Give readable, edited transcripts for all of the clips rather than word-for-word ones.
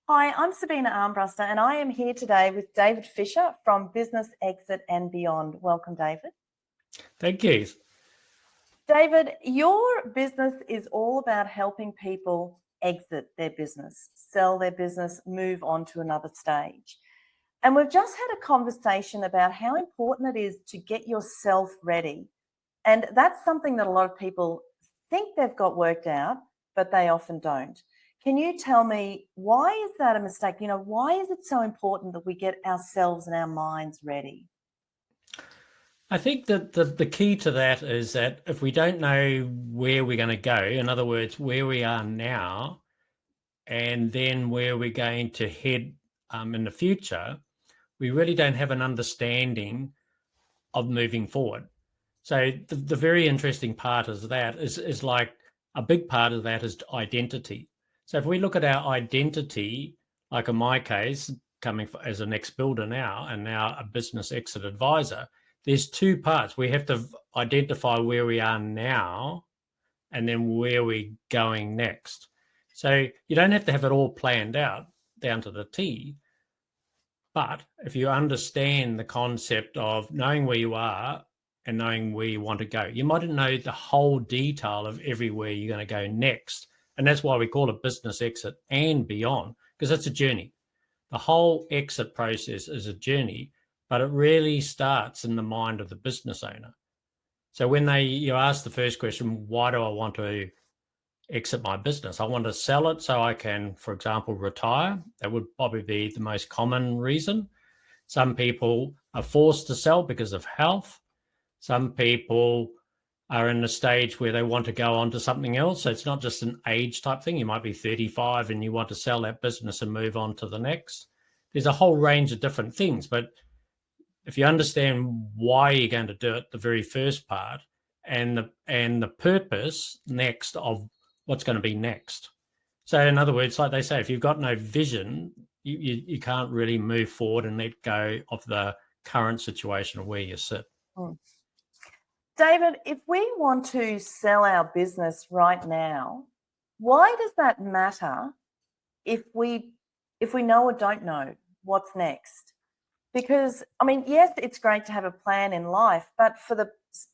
Hi, I'm Sabine Armbruster, and I am here today with David Fisher from Business Exit and Beyond. Welcome, David. Thank you. David, your business is all about helping people exit their business, sell their business, move on to another stage. And we've just had a conversation about how important it is to get yourself ready. And that's something that a lot of people think they've got worked out, but they often don't. Can you tell me, why is that a mistake? Why is it so important that we get ourselves and our minds ready? I think that the key to that is that if we don't know where we're going to go, in other words, where we are now, and then where we're going to head in the future, we really don't have an understanding of moving forward. So the very interesting part is that is like a big part of that is identity. So if we look at our identity, like in my case, coming as an ex-builder now and now a business exit advisor, there's two parts. We have to identify where we are now and then where we're going next. So you don't have to have it all planned out down to the T. But if you understand the concept of knowing where you are and knowing where you want to go, you mightn't know the whole detail of everywhere you're going to go next. And that's why we call it business exit and beyond, because it's a journey. The whole exit process is a journey, but it really starts in the mind of the business owner. So when you ask the first question, why do I want to exit my business? I want to sell it so I can, for example, retire. That would probably be the most common reason. Some people are forced to sell because of health. Some people are in a stage where they want to go on to something else. So it's not just an age type thing. You might be 35 and you want to sell that business and move on to the next. There's a whole range of different things. But if you understand why you're going to do it, the very first part, and the purpose next of what's going to be next. So in other words, like they say, if you've got no vision, you can't really move forward and let go of the current situation of where you sit. David, if we want to sell our business right now, why does that matter if we know or don't know what's next? Because, yes, it's great to have a plan in life, but for the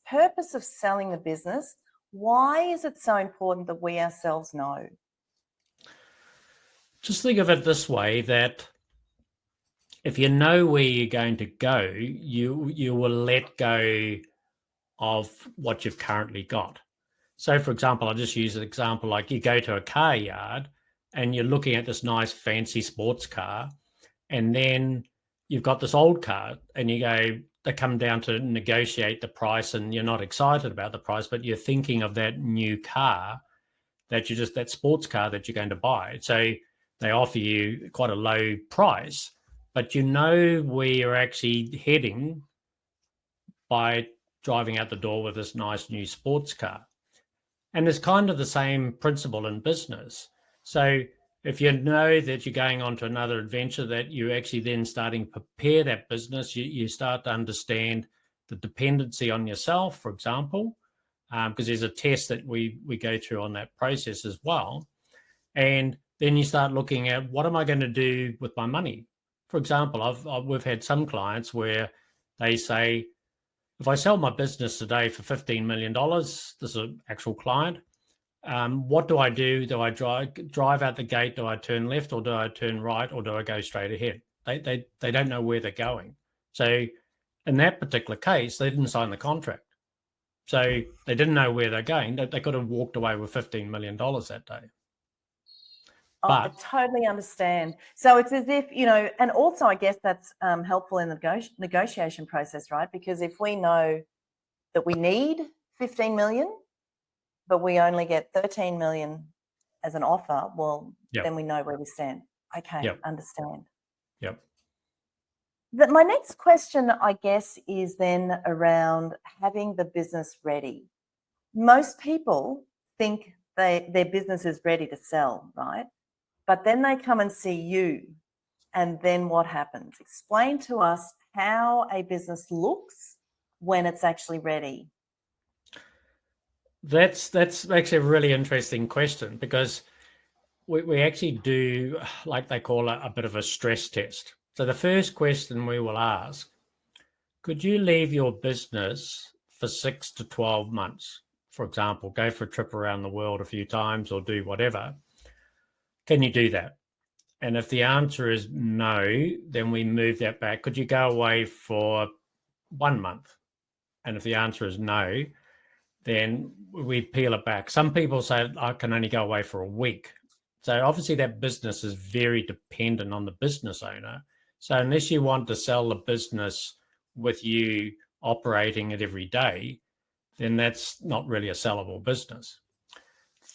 purpose of selling the business, why is it so important that we ourselves know? Just think of it this way, that if you know where you're going to go, you will let go of what you've currently got. So, for example, I'll just use an example like you go to a car yard and you're looking at this nice fancy sports car, and then you've got this old car and they come down to negotiate the price and you're not excited about the price, but you're thinking of that new car that sports car that you're going to buy. So they offer you quite a low price, but you know where you're actually heading by driving out the door with this nice new sports car. And it's kind of the same principle in business. So if you know that you're going on to another adventure, that you're actually then starting to prepare that business, you start to understand the dependency on yourself, for example, because there's a test that we go through on that process as well. And then you start looking at, what am I going to do with my money? For example, we've had some clients where they say, if I sell my business today for $15 million, this is an actual client, what do I do? Do I drive out the gate? Do I turn left or do I turn right or do I go straight ahead? They don't know where they're going. So in that particular case, they didn't sign the contract. So they didn't know where they're going. They could have walked away with $15 million that day. I totally understand. So it's as if, and also I guess that's helpful in the negotiation process, right? Because if we know that we need 15 million, but we only get 13 million as an offer, well, then we know where we stand. Okay, understand. Yep. My next question, I guess, is then around having the business ready. Most people think their business is ready to sell, right? But then they come and see you, and then what happens? Explain to us how a business looks when it's actually ready. That's actually a really interesting question, because we actually do, like they call it, a bit of a stress test. So the first question we will ask, could you leave your business for 6 to 12 months? For example, go for a trip around the world a few times or do whatever. Can you do that? And if the answer is no, then we move that back. Could you go away for 1 month? And if the answer is no, then we peel it back. Some people say I can only go away for a week. So obviously that business is very dependent on the business owner. So unless you want to sell the business with you operating it every day, then that's not really a sellable business.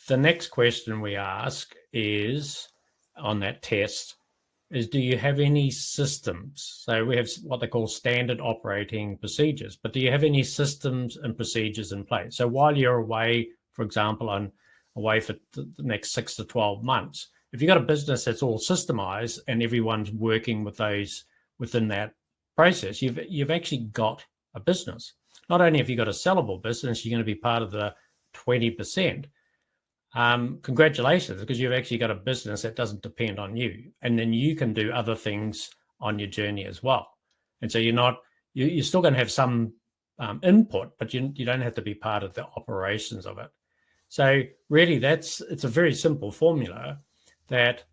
The next question we ask is on that test is, do you have any systems? So we have what they call standard operating procedures, but do you have any systems and procedures in place? So while you're away, for example, away for the next 6 to 12 months, if you've got a business that's all systemized and everyone's working with those within that process, you've actually got a business. Not only have you got a sellable business, you're going to be part of the 20%. Congratulations, because you've actually got a business that doesn't depend on you, and then you can do other things on your journey as well. And so you're still going to have some input, but you don't have to be part of the operations of it. So really, it's a very simple formula that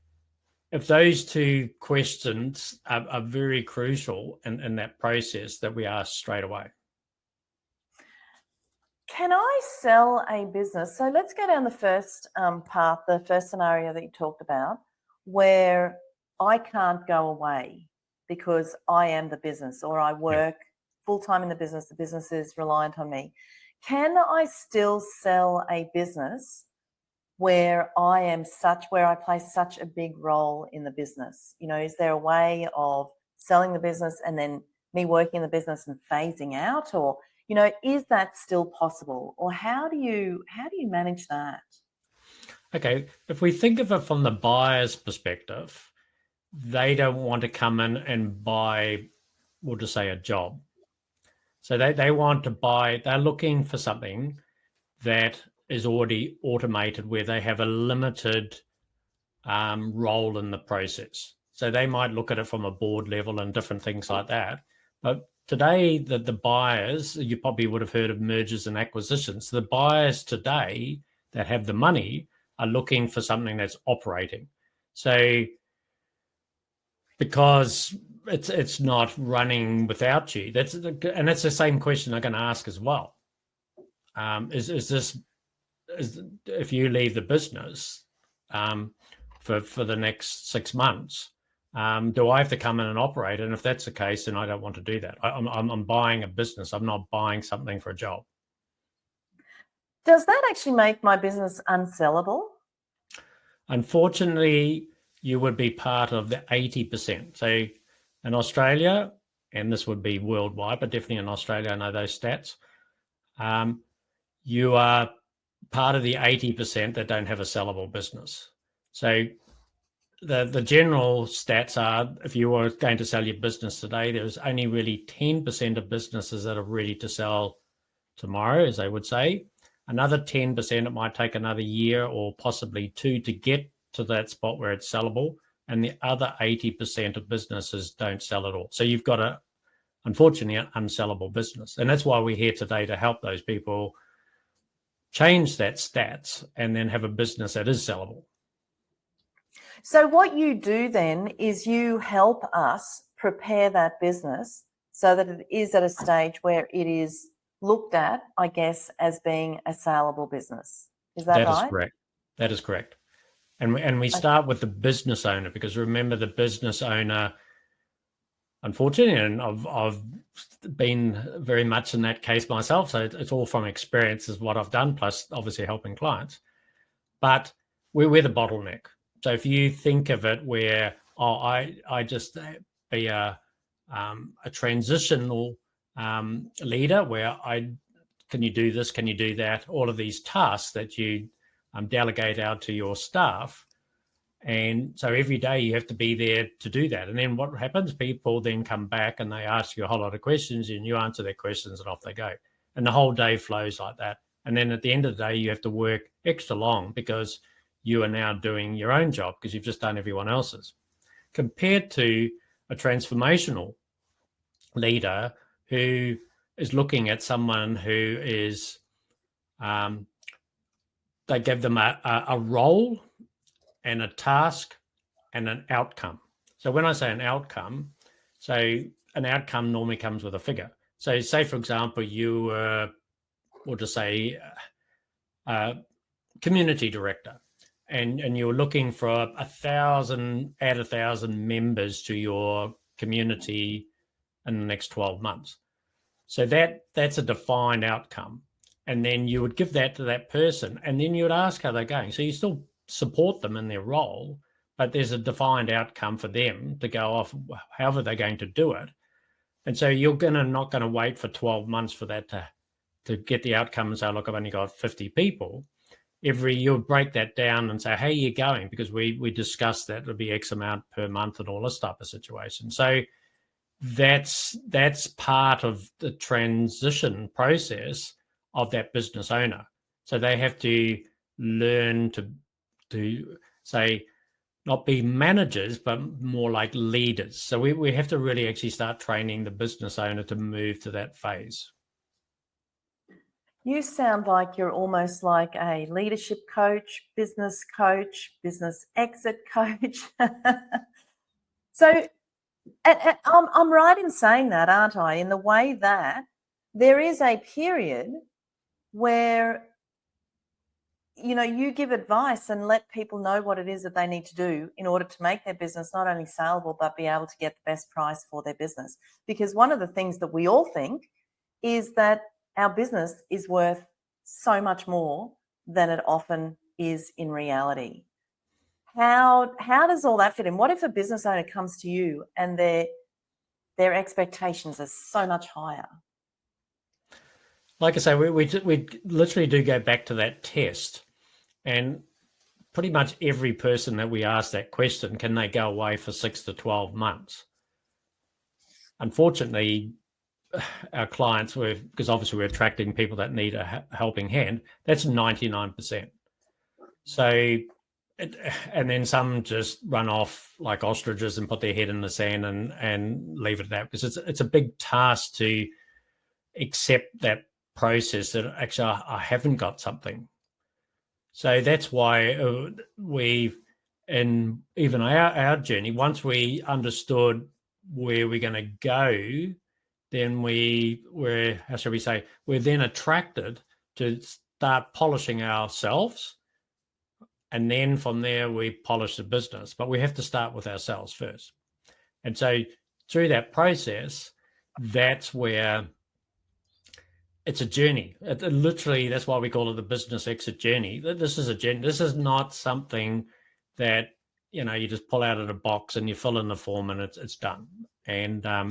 if those two questions are very crucial in that process that we ask straight away. Can I sell a business? So let's go down the first path, the first scenario that you talked about, where I can't go away because I am the business, or I work full-time in the business is reliant on me. Can I still sell a business where I play such a big role in the business? You know, is there a way of selling the business and then me working in the business and phasing out, or you know, is that still possible, or how do you manage that? Okay, if we think of it from the buyer's perspective, they don't want to come in and buy, we'll just say, a job. So they want to buy, they're looking for something that is already automated, where they have a limited role in the process. So they might look at it from a board level and different things like that. But today, the buyers, you probably would have heard of mergers and acquisitions. The buyers today that have the money are looking for something that's operating. So because it's not running without you, that's the same question I'm going to ask as well. Is if you leave the business for the next 6 months, do I have to come in and operate? And if that's the case, then I don't want to do that. I'm buying a business. I'm not buying something for a job. Does that actually make my business unsellable? Unfortunately, you would be part of the 80%. So in Australia, and this would be worldwide, but definitely in Australia, I know those stats, you are part of the 80% that don't have a sellable business. So the general stats are, if you were going to sell your business today, there's only really 10% of businesses that are ready to sell tomorrow, as they would say. Another 10%, it might take another year or possibly 2 to get to that spot where it's sellable. And the other 80% of businesses don't sell at all. So you've got unfortunately, an unsellable business. And that's why we're here today, to help those people change that stats and then have a business that is sellable. So what you do then is you help us prepare that business so that it is at a stage where it is looked at, I guess, as being a saleable business. Is that right? That is correct. That is correct. And we start with the business owner, because remember, the business owner, unfortunately, and I've been very much in that case myself, so it's all from experience is what I've done, plus obviously helping clients. But we're the bottleneck. So if you think of it where, I just be a transitional leader, where can you do this, can you do that, all of these tasks that you delegate out to your staff. And so every day you have to be there to do that. And then what happens? People then come back and they ask you a whole lot of questions, and you answer their questions, and off they go. And the whole day flows like that. And then at the end of the day, you have to work extra long because you are now doing your own job because you've just done everyone else's, compared to a transformational leader who is looking at someone who is, they give them a role and a task and an outcome. So when I say an outcome, so an outcome normally comes with a figure. So say, for example, you we'll just say community director, and you're looking for 1,000 members to your community in the next 12 months. So that's a defined outcome. And then you would give that to that person, and then you would ask how they're going. So you still support them in their role, but there's a defined outcome for them to go off, however they're going to do it. And so you're not going to wait for 12 months for that to get the outcome and say, look, I've only got 50 people. You'll break that down and say, how are you going? Because we discussed that it'll be X amount per month and all this type of situation. So that's part of the transition process of that business owner. So they have to learn to say, not be managers, but more like leaders. So we have to really actually start training the business owner to move to that phase. You sound like you're almost like a leadership coach, business exit coach. So I'm right in saying that, aren't I? In the way that there is a period where, you know, you give advice and let people know what it is that they need to do in order to make their business not only saleable, but be able to get the best price for their business. Because one of the things that we all think is that our business is worth so much more than it often is in reality. How does all that fit in? What if a business owner comes to you and their expectations are so much higher? Like I say, we literally do go back to that test, and pretty much every person that we ask that question, can they go away for 6 to 12 months? Unfortunately, our clients, because obviously we're attracting people that need a helping hand, that's 99%. So, and then some just run off like ostriches and put their head in the sand and leave it at that, because it's a big task to accept that process that actually I haven't got something. So that's why in even our journey, once we understood where we're going to go, then we're how shall we say, we're then attracted to start polishing ourselves. And then from there, we polish the business. But we have to start with ourselves first. And so through that process, that's where it's a journey. Literally, that's why we call it the business exit journey. This is a journey. This is not something that, you know, you just pull out of the box and you fill in the form and it's done. And I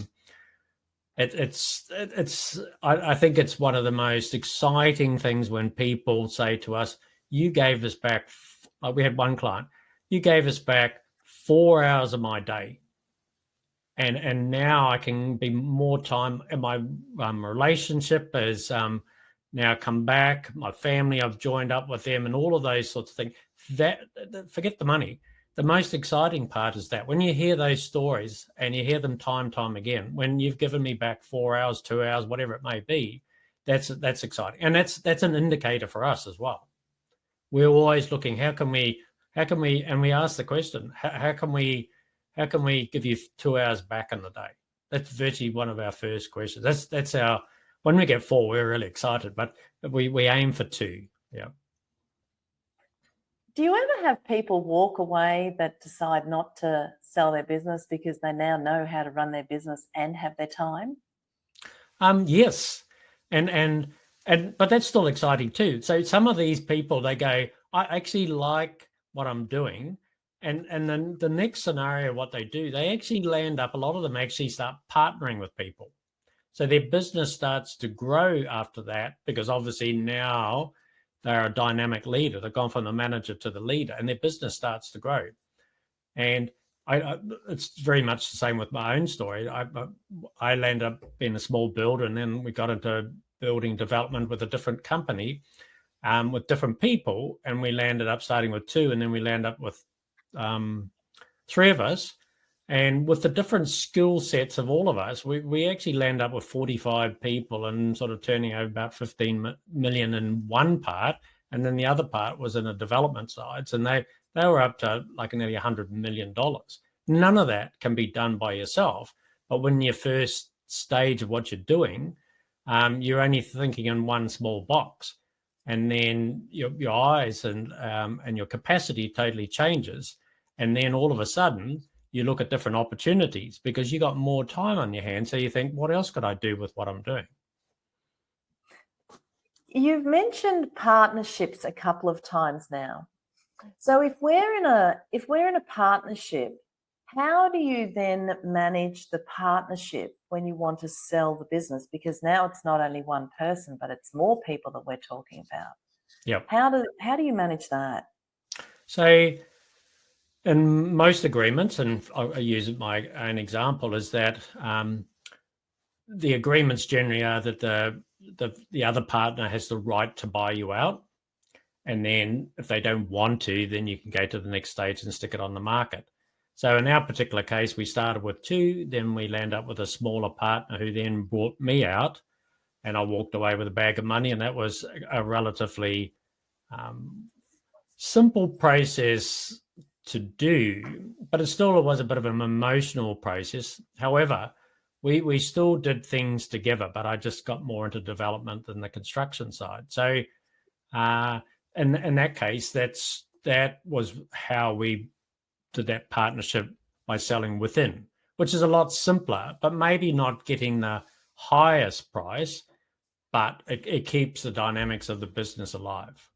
think it's one of the most exciting things when people say to us, you gave us back, like we had one client, you gave us back 4 hours of my day. And now I can be more time, and my relationship has now come back. My family, I've joined up with them and all of those sorts of things. That forget the money. The most exciting part is that when you hear those stories and you hear them time again, when you've given me back 4 hours, 2 hours, whatever it may be, that's exciting. And that's an indicator for us as well. We're always looking, how can we, and we ask the question, how can we give you 2 hours back in the day? That's virtually one of our first questions. That's our, when we get 4, we're really excited, but we aim for 2. Yeah. Do you ever have people walk away that decide not to sell their business because they now know how to run their business and have their time? Yes. But that's still exciting too. So some of these people, they go, I actually like what I'm doing. And then the next scenario, what they do, they actually land up, a lot of them actually start partnering with people. So their business starts to grow after that, because obviously now they're a dynamic leader. They've gone from the manager to the leader, and their business starts to grow. And it's very much the same with my own story. I landed up being a small builder, and then we got into building development with a different company. with different people, and we landed up starting with 2, and then we land up with 3 of us. And with the different skill sets of all of us, we actually land up with 45 people and sort of turning over about 15 million in one part. And then the other part was in the development sides. And they were up to like nearly $100 million. None of that can be done by yourself. But when you're first stage of what you're doing, you're only thinking in one small box. And then your eyes and your capacity totally changes. And then all of a sudden, you look at different opportunities because you got more time on your hands. So you think, what else could I do with what I'm doing? You've mentioned partnerships a couple of times now. So if we're in a partnership, how do you then manage the partnership when you want to sell the business? Because now it's not only one person, but it's more people that we're talking about. Yep. How do you manage that? So in most agreements, and I use my own example, is that the agreements generally are that the other partner has the right to buy you out. And then if they don't want to, then you can go to the next stage and stick it on the market. So in our particular case, we started with 2, then we land up with a smaller partner who then bought me out, and I walked away with a bag of money. And that was a relatively simple process to do, but it still was a bit of an emotional process. However, we still did things together, but I just got more into development than the construction side. So in that case, that was how we did that partnership, by selling within, which is a lot simpler, but maybe not getting the highest price, but it keeps the dynamics of the business alive.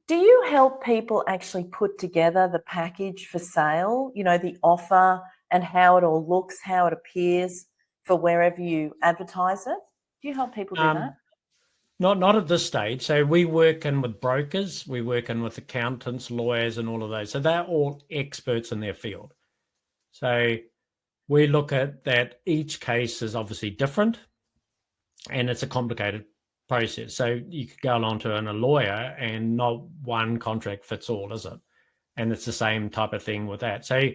Do you help people actually put together the package for sale, the offer and how it all looks, how it appears for wherever you advertise it? Do you help people do that? Not at this stage. So we work in with brokers, we work in with accountants, lawyers, and all of those. So they're all experts in their field. So we look at that each case is obviously different, and it's a complicated process. So you could go along to a lawyer, and not one contract fits all, is it? And it's the same type of thing with that. So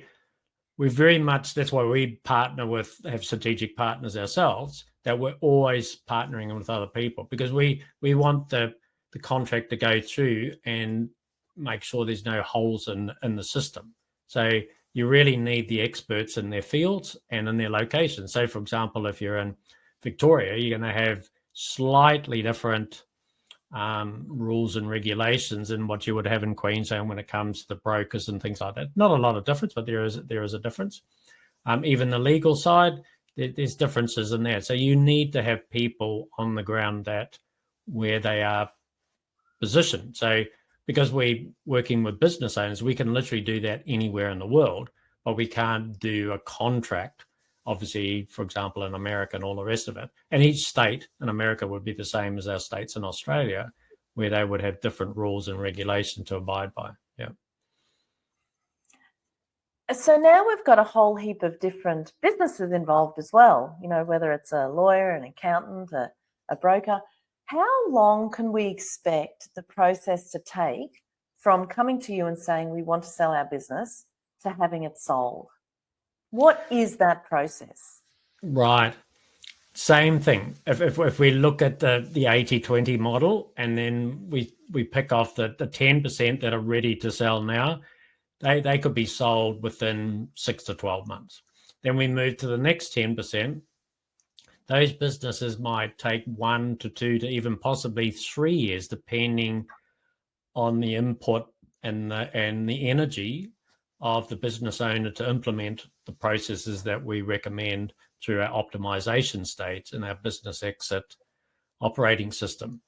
we very much, that's why we have strategic partners ourselves, that we're always partnering with other people, because we want the contract to go through and make sure there's no holes in the system. So you really need the experts in their fields and in their locations. So for example, if you're in Victoria, you're going to have slightly different rules and regulations than what you would have in Queensland when it comes to the brokers and things like that. Not a lot of difference, but there is a difference. Even the legal side, there's differences in there. So you need to have people on the ground where they are positioned. So because we're working with business owners, we can literally do that anywhere in the world, but we can't do a contract, obviously, for example, in America and all the rest of it. And each state in America would be the same as our states in Australia, where they would have different rules and regulations to abide by. Yeah. So now we've got a whole heap of different businesses involved as well, whether it's a lawyer, an accountant, a broker. How long can we expect the process to take from coming to you and saying we want to sell our business to having it sold? What is that process? Right. Same thing. If we look at the 80-20 model, and then we pick off the 10% that are ready to sell now, they could be sold within 6 to 12 months. Then we move to the next 10%. Those businesses might take 1 to 2 to even possibly 3 years, depending on the input and the energy of the business owner to implement the processes that we recommend through our optimization stage in our business exit operating system.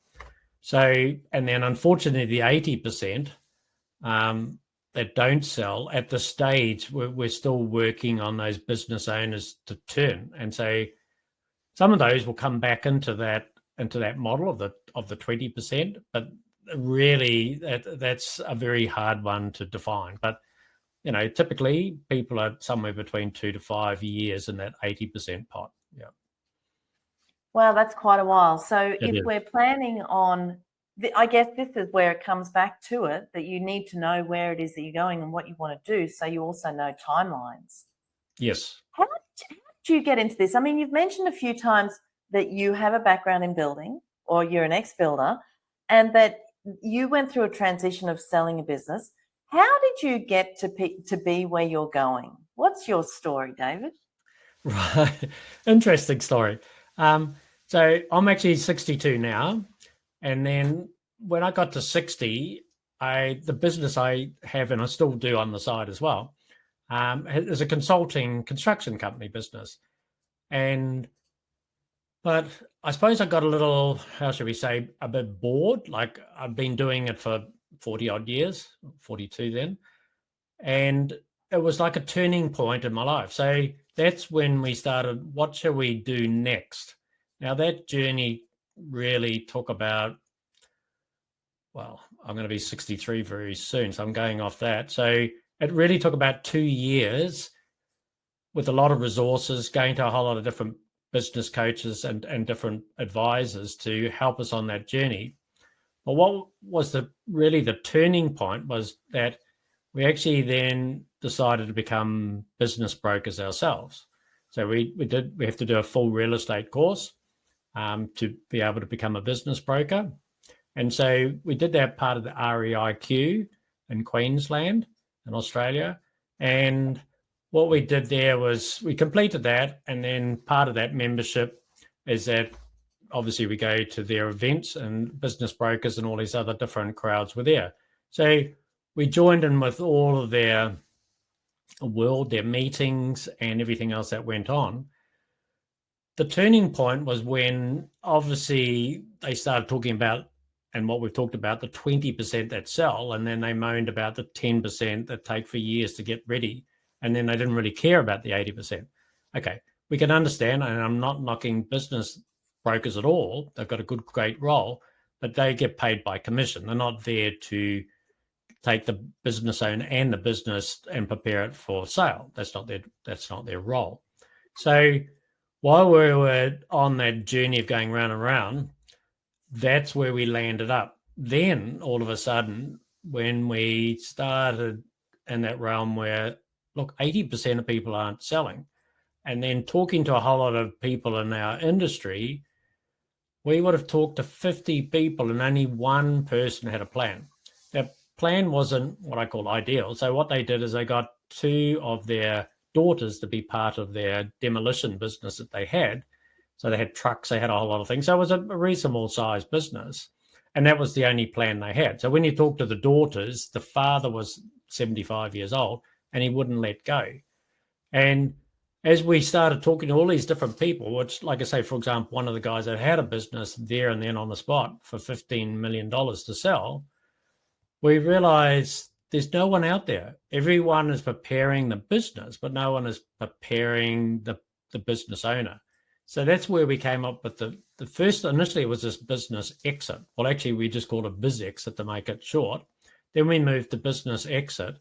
So, and then unfortunately, the 80% that don't sell at the stage, we're still working on those business owners to turn. And so some of those will come back into that model of the 20%, but really that's a very hard one to define. But typically people are somewhere between 2 to 5 years in that 80% pot. Yeah. Wow, that's quite a while. So It if is. we're planning on I guess this is where it comes back to it, that you need to know where it is that you're going and what you want to do, so you also know timelines. Yes. How did you get into this? I mean, you've mentioned a few times that you have a background in building, or you're an ex-builder, and that you went through a transition of selling a business. How did you get to be where you're going? What's your story, David? Right. Interesting story. So I'm actually 62 now. And then when I got to 60, the business I have, and I still do on the side as well, is a consulting construction company business. But I suppose I got a little, how should we say, a bit bored. Like I've been doing it for 40 odd years, 42 then. And it was like a turning point in my life. So that's when we started, what shall we do next? Now that journey really took about, well, I'm going to be 63 very soon, so I'm going off that. So it really took about 2 years with a lot of resources, going to a whole lot of different business coaches and different advisors to help us on that journey. But what was really the turning point was that we actually then decided to become business brokers ourselves. So we have to do a full real estate course to be able to become a business broker. And so we did that part of the REIQ in Queensland in Australia. And what we did there was we completed that. And then part of that membership is that obviously we go to their events, and business brokers and all these other different crowds were there. So we joined in with all of their meetings and everything else that went on. The turning point was when obviously they started talking about, and what we've talked about, the 20% that sell, and then they moaned about the 10% that take for years to get ready, and then they didn't really care about the 80%. Okay, we can understand, and I'm not knocking business brokers at all. They've got a great role, but they get paid by commission. They're not there to take the business owner and the business and prepare it for sale. That's not their role. So while we were on that journey of going round and round, that's where we landed up. Then all of a sudden, when we started in that realm where, look, 80% of people aren't selling, and then talking to a whole lot of people in our industry, we would have talked to 50 people and only one person had a plan. That plan wasn't what I call ideal. So what they did is they got two of their daughters to be part of their demolition business that they had. So they had trucks, they had a whole lot of things. So it was a reasonable sized business. And that was the only plan they had. So when you talk to the daughters, the father was 75 years old and he wouldn't let go. And as we started talking to all these different people, which, like I say, for example, one of the guys that had a business there and then on the spot for $15 million to sell, we realized there's no one out there. Everyone is preparing the business, but no one is preparing the business owner. So that's where we came up with the first, initially it was this business exit. Well, actually, we just called it biz exit to make it short. Then we moved to business exit.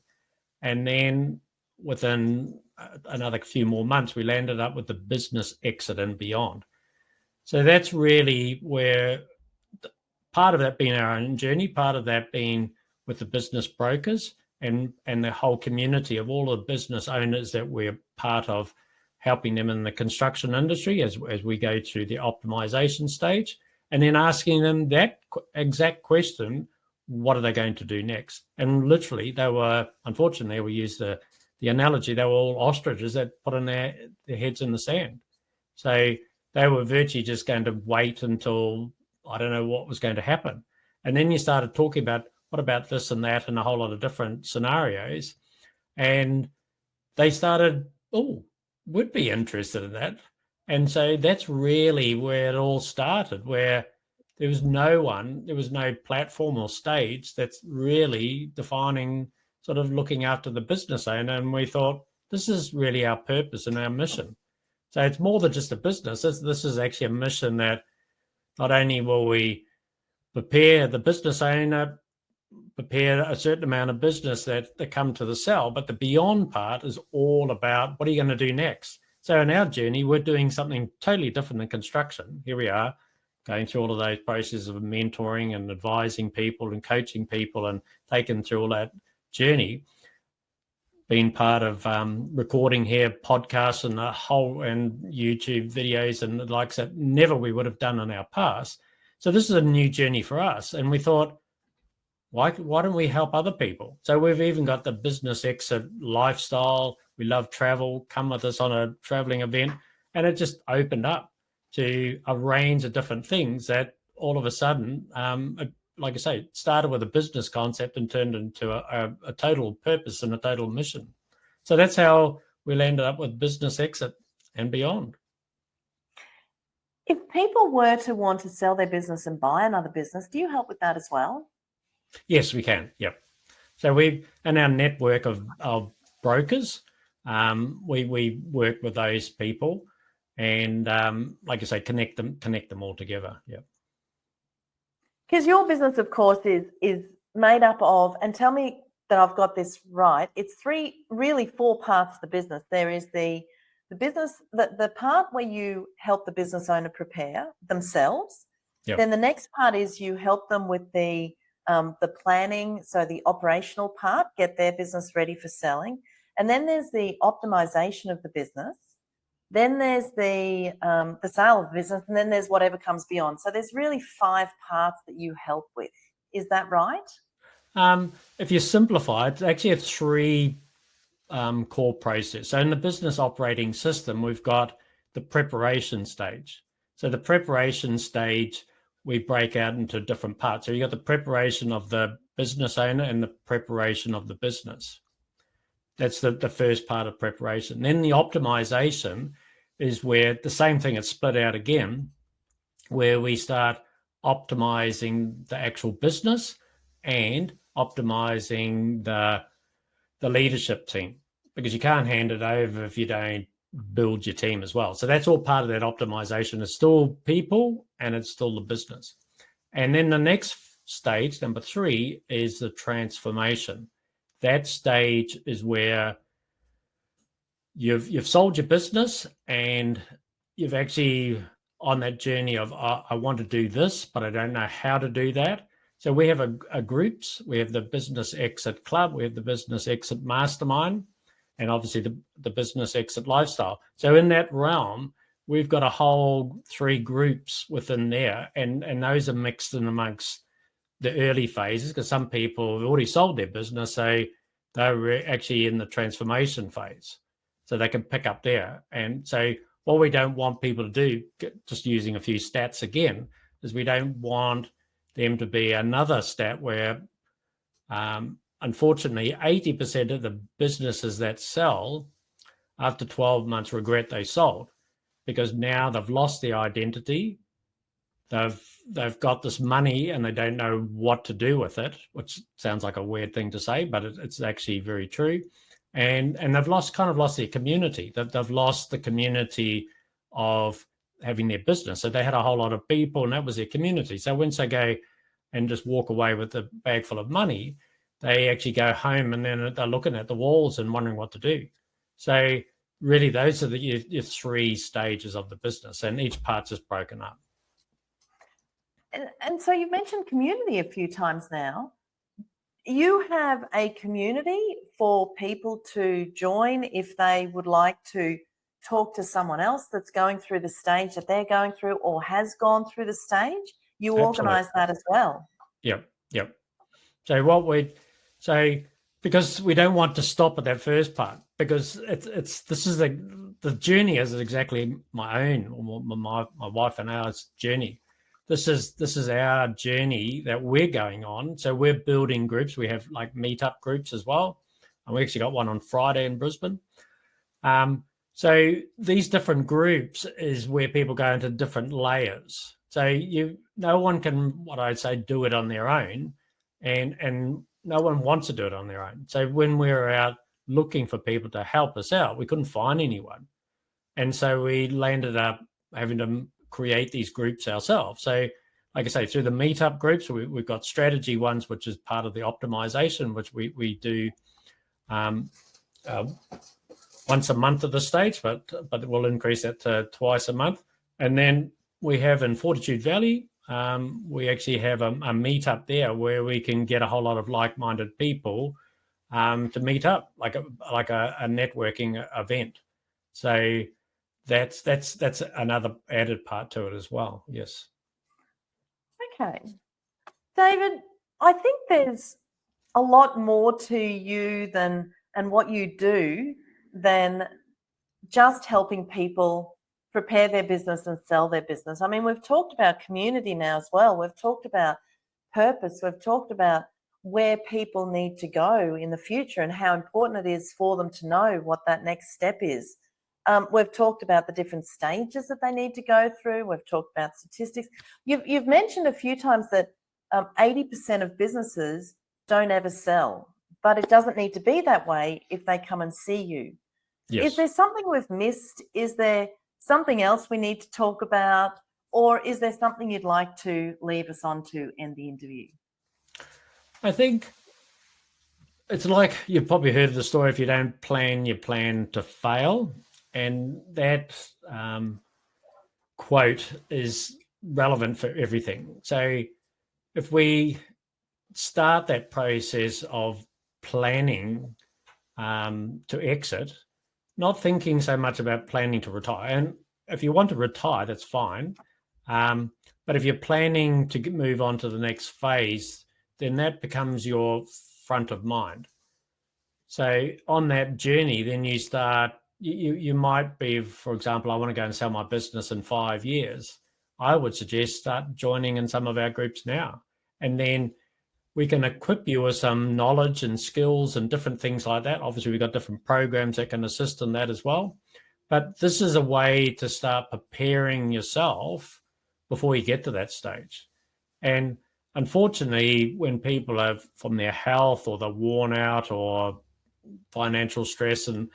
And then within another few more months, we landed up with the business exit and beyond. So that's really where part of that being our own journey, part of that being with the business brokers and the whole community of all the business owners that we're part of, helping them in the construction industry as we go through the optimization stage, and then asking them that exact question, what are they going to do next? And literally they were, unfortunately, we use the analogy, they were all ostriches that put in their heads in the sand. So they were virtually just going to wait until, I don't know what was going to happen. And then you started talking about, what about this and that and a whole lot of different scenarios. And they started, would be interested in that. And so that's really where it all started, where there was no platform or stage that's really defining, sort of looking after the business owner. And we thought, this is really our purpose and our mission. So it's more than just a business. This is actually a mission that not only will we prepare the business owner, prepare a certain amount of business that come to the sell, but the beyond part is all about what are you going to do next? So in our journey, we're doing something totally different than construction. Here we are, going through all of those processes of mentoring and advising people and coaching people and taking through all that journey, being part of recording here podcasts and and YouTube videos and the likes that never we would have done in our past. So this is a new journey for us. And we thought, why don't we help other people? So we've even got the business exit lifestyle. We love travel. Come with us on a traveling event. And it just opened up to a range of different things that all of a sudden, like I say, started with a business concept and turned into a total purpose and a total mission. So that's how we landed up with business exit and beyond. If people were to want to sell their business and buy another business, do you help with that as well? Yes, we can. Yep. So we, in our network of brokers, we work with those people, and like I say, connect them all together. Yep. Because your business, of course, is made up of, and tell me that I've got this right, it's four parts of the business. There is the business, the part where you help the business owner prepare themselves. Yep. Then the next part is you help them with the planning, so the operational part, get their business ready for selling. And then there's the optimization of the business. Then there's the sale of the business, and then there's whatever comes beyond. So there's really 5 parts that you help with. Is that right? If you simplify it, it's actually a 3 core process. So in the business operating system, we've got the preparation stage. So the preparation stage, we break out into different parts. So you got the preparation of the business owner and the preparation of the business. That's the first part of preparation. Then the optimization is where the same thing is split out again, where we start optimizing the actual business and optimizing the leadership team, because you can't hand it over if you don't build your team as well. So that's all part of that optimization. It's still people and it's still the business. And then the next stage, number 3, is the transformation. That stage is where you've sold your business and you've actually on that journey of I want to do this, but I don't know how to do that. So we have a groups. We have the Business Exit Club. We have the Business Exit Mastermind, and obviously the Business Exit Lifestyle. So in that realm, we've got a whole 3 groups within there, and those are mixed in amongst the early phases, because some people have already sold their business, so they're actually in the transformation phase, so they can pick up there. And so what we don't want people to do, just using a few stats again, is we don't want them to be another stat where unfortunately 80% of the businesses that sell after 12 months regret they sold, because now they've lost their identity. They've got this money and they don't know what to do with it, which sounds like a weird thing to say, but it's actually very true. And they've lost their community. They've lost the community of having their business. So they had a whole lot of people and that was their community. So once they go and just walk away with a bag full of money, they actually go home and then they're looking at the walls and wondering what to do. So really those are your 3 stages of the business, and each part's just broken up. And so you've mentioned community a few times now. You have a community for people to join if they would like to talk to someone else that's going through the stage that they're going through or has gone through the stage. You organise that as well. Yep. So because we don't want to stop at that first part, because this is the journey is exactly my own, or my wife and ours journey. This is our journey that we're going on. So we're building groups. We have like meetup groups as well, and we actually got one on Friday in Brisbane. So these different groups is where people go into different layers. So no one can, what I'd say, do it on their own, and no one wants to do it on their own. So when we were out looking for people to help us out, we couldn't find anyone, and so we landed up having to create these groups ourselves. So like I say, through the meetup groups, we've got strategy ones, which is part of the optimization, which we do once a month at this stage, but we'll increase that to twice a month. And then we have in Fortitude Valley, we actually have a meet up there where we can get a whole lot of like-minded people to meet up, like a networking event. So that's another added part to it as well. Yes. Okay. David, I think there's a lot more to you and what you do than just helping people prepare their business and sell their business. I mean, we've talked about community now as well. We've talked about purpose. We've talked about where people need to go in the future and how important it is for them to know what that next step is. We've talked about the different stages that they need to go through. We've talked about statistics. You've mentioned a few times that 80% of businesses don't ever sell, but it doesn't need to be that way if they come and see you. Yes. Is there something we've missed? Is there something else we need to talk about? Or is there something you'd like to leave us on to end the interview? I think it's like you've probably heard of the story, if you don't plan, you plan to fail. And that quote is relevant for everything. So if we start that process of planning to exit, not thinking so much about planning to retire. And if you want to retire, that's fine. But if you're planning to move on to the next phase, then that becomes your front of mind. So on that journey, then you start, you might be, for example, I want to go and sell my business in 5 years. I would suggest start joining in some of our groups now. And then we can equip you with some knowledge and skills and different things like that. Obviously, we've got different programs that can assist in that as well. But this is a way to start preparing yourself before you get to that stage. And unfortunately, when people are from their health or they're worn out or financial stress, and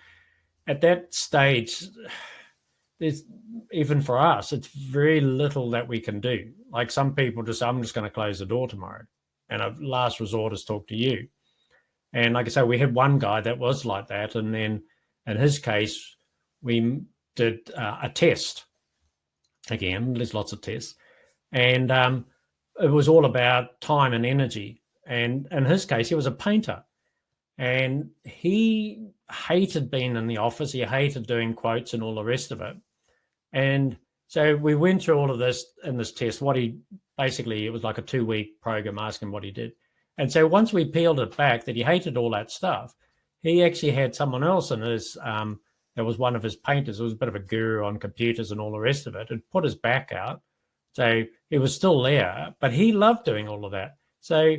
at that stage, there's, even for us, it's very little that we can do. Like some people just, I'm just going to close the door tomorrow. And a last resort is talk to you. And like I say, we had one guy that was like that. And then in his case, we did a test. Again, there's lots of tests. And it was all about time and energy. And in his case, he was a painter. And he hated being in the office. He hated doing quotes and all the rest of it. And so we went through all of this in this test. Basically, it was like a 2-week program asking what he did. And so once we peeled it back that he hated all that stuff, he actually had someone else in his, that was one of his painters. It was a bit of a guru on computers and all the rest of it, and put his back out. So he was still there, but he loved doing all of that. So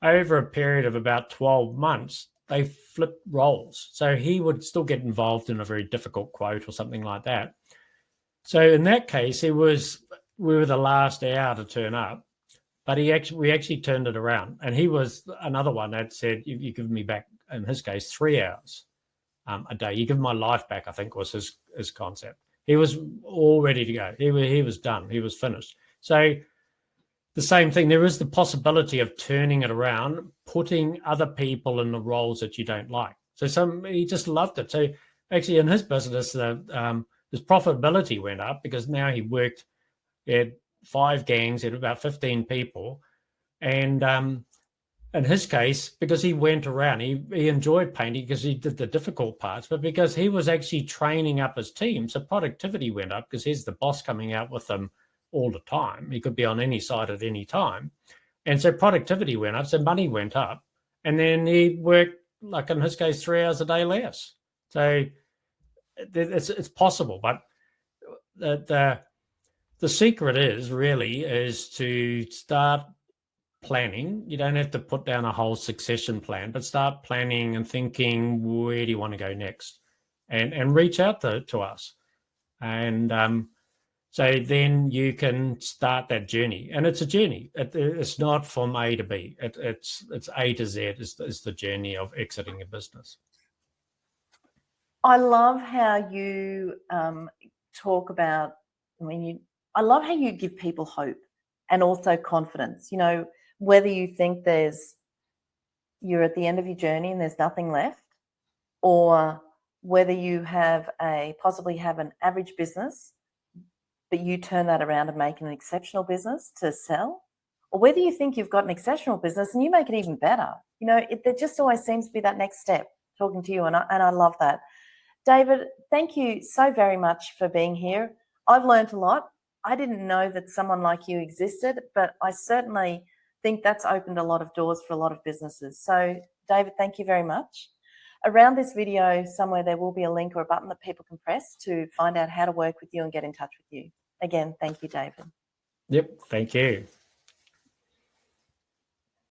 over a period of about 12 months, they flipped roles. So he would still get involved in a very difficult quote or something like that. So in that case, we were the last hour to turn up, but we actually turned it around. And he was another one that said, you give me back, in his case, 3 hours a day. You give my life back, I think was his concept. He was all ready to go. He was done. He was finished. So the same thing, there is the possibility of turning it around, putting other people in the roles that you don't like. So he just loved it. So actually in his business, his profitability went up because now he had 5 gangs, he had about 15 people. And in his case, because he went around, he enjoyed painting because he did the difficult parts, but because he was actually training up his team, so productivity went up because he's the boss coming out with them all the time. He could be on any side at any time. And so productivity went up, so money went up. And then he worked, like in his case, 3 hours a day less. So it's possible, but the secret is to start planning. You don't have to put down a whole succession plan, but start planning and thinking, where do you want to go next? And reach out to us. And so then you can start that journey. And it's a journey. It's not from A to B. It's A to Z is the journey of exiting a business. I love how you talk about, I love how you give people hope and also confidence. You know, whether you think you're at the end of your journey and there's nothing left, or whether you possibly have an average business but you turn that around and make an exceptional business to sell, or whether you think you've got an exceptional business and you make it even better. You know, there just always seems to be that next step talking to you, and I love that. David, thank you so very much for being here. I've learned a lot. I didn't know that someone like you existed, but I certainly think that's opened a lot of doors for a lot of businesses. So, David, thank you very much. Around this video somewhere there will be a link or a button that people can press to find out how to work with you and get in touch with you. Again, thank you, David. Yep, thank you.